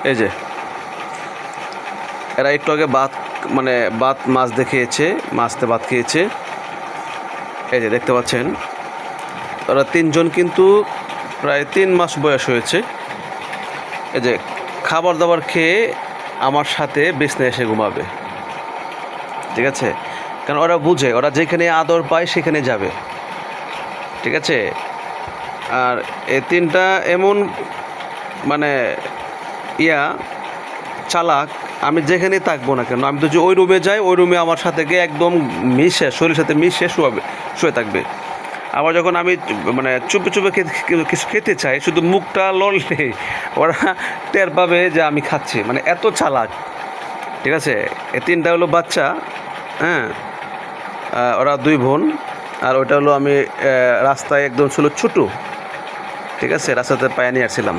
এই যে এরা একটু আগে ভাত মানে মাছ দেখিয়েছে, মাছতে ভাত খেয়েছে। এই যে দেখতে পাচ্ছেন ওরা তিনজন কিন্তু প্রায় 3 মাস বয়স হয়েছে। এই যে খাবার দাবার খেয়ে আমার সাথে বিছানায় এসে ঘুমাবে, ঠিক আছে? কারণ ওরা বুঝে ওরা যেখানে আদর পায় সেখানে যাবে, ঠিক আছে? আর এই 3টা এমন মানে চালাক, আমি যেখানেই থাকবো না কেন, আমি তো যে ওই রুমে যাই, ওই রুমে আমার সাথে গিয়ে একদম মিশে, শরীরের সাথে মিশে শুয়ে থাকবে। আবার যখন আমি মানে চুপে চুপে কিছু খেতে চাই, শুধু মুখটা লড়লে ওরা টের পাবে যে আমি খাচ্ছি, মানে এত চালাক, ঠিক আছে? এই 3টা হলো বাচ্চা, হ্যাঁ। ওরা 2 বোন, আর ওটা হলো আমি রাস্তায় একদম ছিল ছোটো, ঠিক আছে? রাস্তাতে পায়ে নিয়ে আসছিলাম।